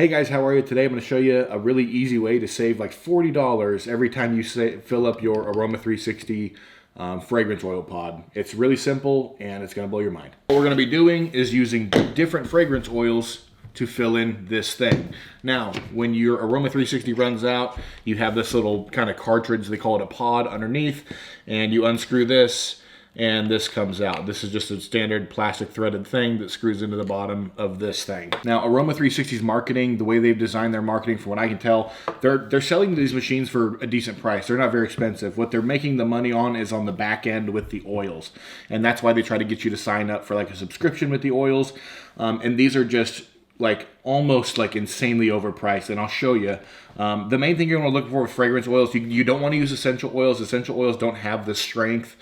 Hey guys, how are you? Today I'm going to show you a really easy way to save like $40 every time you fill up your Aroma360 fragrance oil pod. It's really simple and it's going to blow your mind. What we're going to be doing is using different fragrance oils to fill in this thing. Now, when your Aroma360 runs out, you have this little kind of cartridge, they call it a pod underneath, and you unscrew this and this comes out. This is just a standard plastic threaded thing that screws into the bottom of this thing. Now, Aroma360's marketing, the way they've designed their marketing, from what I can tell, they're selling these machines for a decent price. They're not very expensive. What they're making the money on is on the back end with the oils. And that's why they try to get you to sign up for like a subscription with the oils. And these are just like almost like insanely overpriced, and I'll show you. The main thing you're going to look for with fragrance oils, you don't want to use essential oils. Essential oils don't have the strength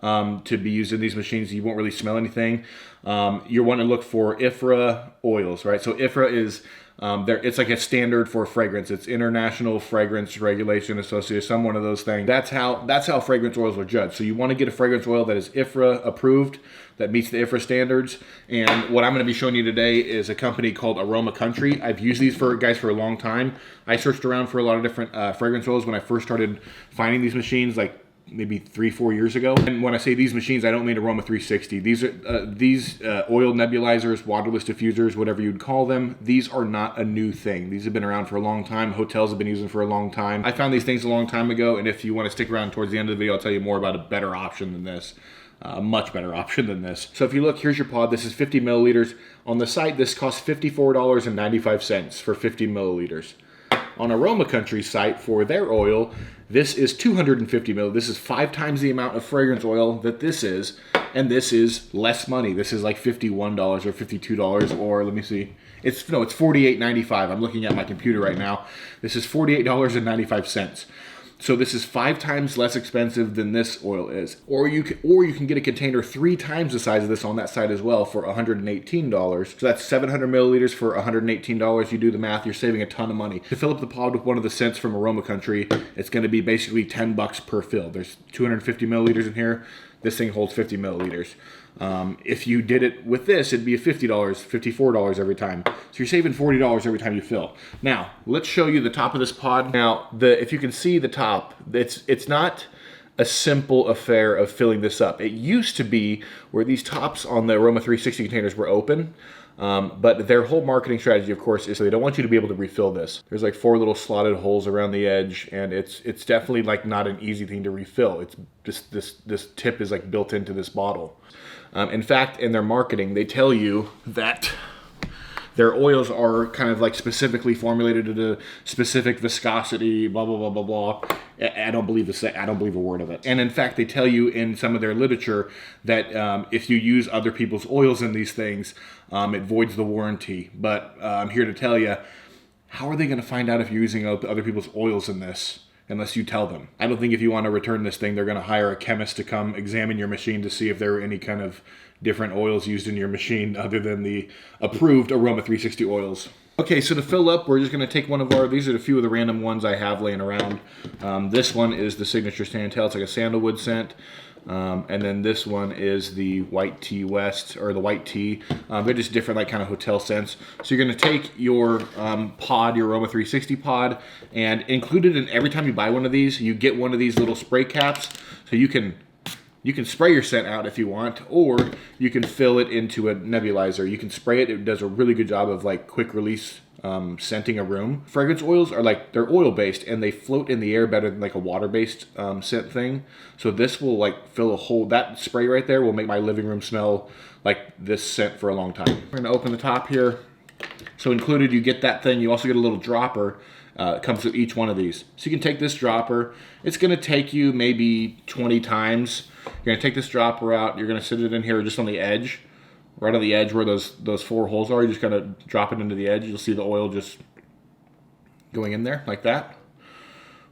to be used in these machines. You won't really smell anything. You want to look for IFRA oils, right? So IFRA is it's like a standard for fragrance. It's International Fragrance Regulation Association, some one of those things. That's how fragrance oils are judged. So you want to get a fragrance oil that is IFRA approved, that meets the IFRA standards. And what I'm going to be showing you today is a company called Aroma360. I've used these guys for a long time. I searched around for a lot of different fragrance oils when I first started finding these machines, like maybe 3-4 years ago. And when I say these machines, I don't mean Aroma360. These oil nebulizers, waterless diffusers, whatever you'd call them, these are not a new thing. These have been around for a long time. Hotels have been using for a long time. I found these things a long time ago, and if you want to stick around towards the end of the video, I'll tell you more about a better option than this. A much better option than this. So if you look, here's your pod. This is 50 milliliters. On the site, this costs $54.95 for 50 milliliters. On Aroma360's site, for their oil, this is 250 ml. This is 5 times the amount of fragrance oil that this is, and this is less money. This is like $51 or $52, or let me see. It's $48.95. I'm looking at my computer right now. This is $48.95. So this is 5 times less expensive than this oil is. Or you can get a container 3 times the size of this on that site as well for $118. So that's 700 milliliters for $118. You do the math, you're saving a ton of money. To fill up the pod with one of the scents from Aroma360, it's going to be basically $10 per fill. There's 250 milliliters in here. This thing holds 50 milliliters. If you did it with this, it'd be a $50, $54 every time. So you're saving $40 every time you fill. Now, let's show you the top of this pod. Now, if you can see the top, it's not a simple affair of filling this up. It used to be where these tops on the Aroma360 containers were open. But their whole marketing strategy, of course, is they don't want you to be able to refill this. There's like 4 little slotted holes around the edge, and it's definitely like not an easy thing to refill. It's just this tip is like built into this bottle. In fact, in their marketing, they tell you that their oils are kind of like specifically formulated at a specific viscosity, blah, blah, blah, blah, blah. I don't believe a word of it. And in fact, they tell you in some of their literature that if you use other people's oils in these things, it voids the warranty. But I'm here to tell you, how are they going to find out if you're using other people's oils in this unless you tell them? I don't think if you want to return this thing, they're going to hire a chemist to come examine your machine to see if there are any kind of different oils used in your machine other than the approved Aroma360 oils. Okay, so to fill up, we're just going to take one of these are a few of the random ones I have laying around. This one is the Signature Santal. It's like a sandalwood scent. And then this one is the White Tea West, or the White Tea. They're just different like kind of hotel scents. So you're going to take your pod, your Aroma360 pod, and included in every time you buy one of these, you get one of these little spray caps. So you can spray your scent out if you want, or you can fill it into a nebulizer. You can spray it. It does a really good job of like quick release scenting a room. Fragrance oils are they're oil based and they float in the air better than like a water based scent thing. So this will like fill a hole. That spray right there will make my living room smell like this scent for a long time. We're gonna open the top here. So included, you get that thing. You also get a little dropper. It comes with each one of these. So you can take this dropper. It's gonna take you maybe 20 times. You're gonna take this dropper out. You're gonna sit it in here just on the edge. Right on the edge where those 4 holes are, you just kind of drop it into the edge. You'll see the oil just going in there like that.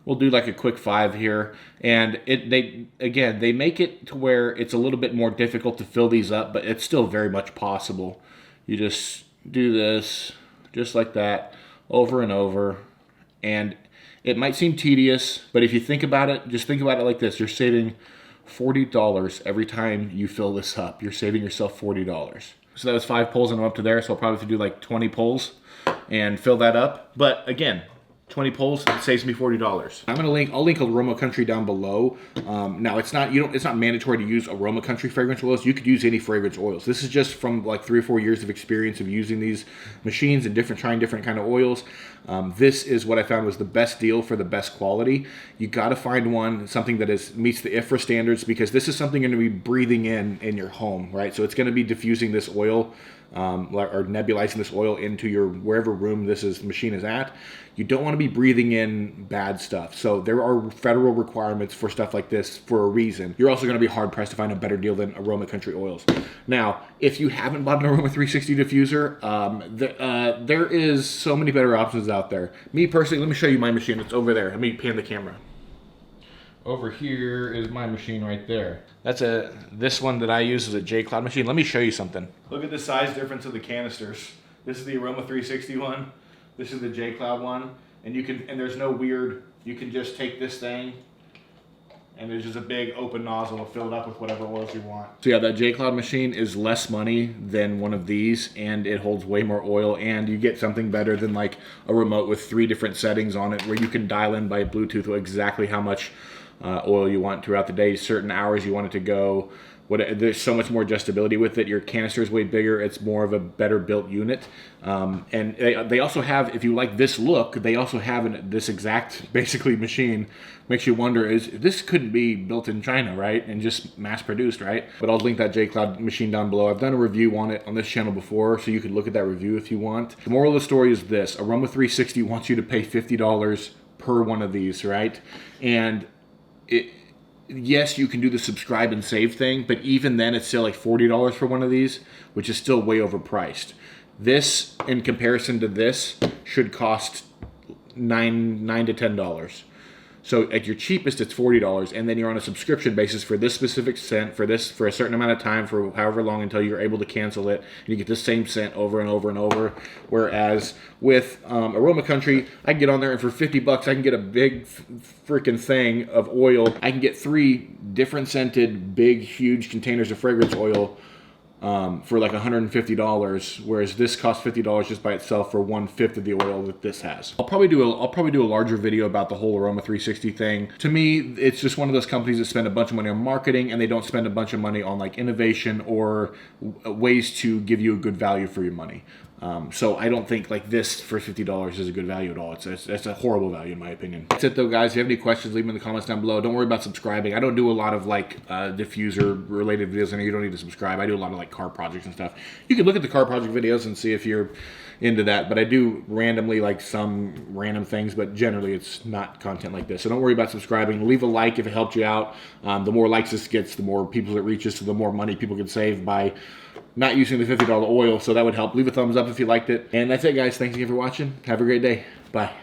We'll do like a quick 5 here. And they make it to where it's a little bit more difficult to fill these up, but it's still very much possible. You just do this just like that over and over. And it might seem tedious, but if you think about it, just think about it like this. You're saving $40 every time you fill this up. You're saving yourself $40. So that was 5 pulls and I'm up to there. So I'll probably have to do like 20 pulls and fill that up. But again, 20 pulls, it saves me $40. I'll link Aroma Country down below. Now it's not mandatory to use Aroma Country fragrance oils. You could use any fragrance oils. This is just from like 3 or 4 years of experience of using these machines and trying different kind of oils. This is what I found was the best deal for the best quality. You got to find something that meets the IFRA standards, because this is something you're going to be breathing in your home, right? So it's going to be diffusing this oil or nebulizing this oil into your wherever room machine is at. You don't want to be breathing in bad stuff. So there are federal requirements for stuff like this for a reason. You're also going to be hard pressed to find a better deal than Aroma Country oils. Now, if you haven't bought an Aroma360 diffuser, there is so many better options out there. Me personally, let me show you my machine. It's over there. Let me pan the camera. Over here is my machine right there. This one that I use is a J-Cloud machine. Let me show you something. Look at the size difference of the canisters. This is the Aroma360 one. This is the J-Cloud one. And there's no weird, you can just take this thing and there's just a big open nozzle to fill it up with whatever oils you want. So yeah, that J-Cloud machine is less money than one of these, and it holds way more oil, and you get something better than like a remote with 3 different settings on it where you can dial in by Bluetooth exactly how much oil you want throughout the day, certain hours you want it to go. There's so much more adjustability with it. Your canister is way bigger. It's more of a better built unit. And they also have, if you like this look, they also have this exact basically machine. Makes you wonder, this couldn't be built in China, right? And just mass produced, right? But I'll link that J-Cloud machine down below. I've done a review on it on this channel before, so you could look at that review if you want. The moral of the story is this: Aroma360 wants you to pay $50 per one of these, right? And yes, you can do the subscribe and save thing, but even then it's still like $40 for one of these, which is still way overpriced. This, in comparison to this, should cost $9 to $10. So at your cheapest, it's $40, and then you're on a subscription basis for this specific scent, for a certain amount of time, for however long until you're able to cancel it, and you get the same scent over and over and over. Whereas with Aroma Country, I can get on there, and for $50, I can get a big freaking thing of oil. I can get 3 different scented, big, huge containers of fragrance oil for like $150, whereas this costs $50 just by itself for 1/5 of the oil that this has. I'll probably do a larger video about the whole Aroma360 thing. To me, it's just one of those companies that spend a bunch of money on marketing, and they don't spend a bunch of money on like innovation or ways to give you a good value for your money. So I don't think like this for $50 is a good value at all. It's a horrible value in my opinion. That's it though, guys. If you have any questions, leave them in the comments down below. Don't worry about subscribing. I don't do a lot of like diffuser related videos. I know you don't need to subscribe. I do a lot of like car projects and stuff. You can look at the car project videos and see if you're into that, but I do randomly like some random things, but generally it's not content like this. So don't worry about subscribing. Leave a like if it helped you out. The more likes this gets, the more people it reaches, so the more money people can save by not using the $50 oil, so that would help. Leave a thumbs up if you liked it. And that's it, guys. Thanks again for watching. Have a great day. Bye.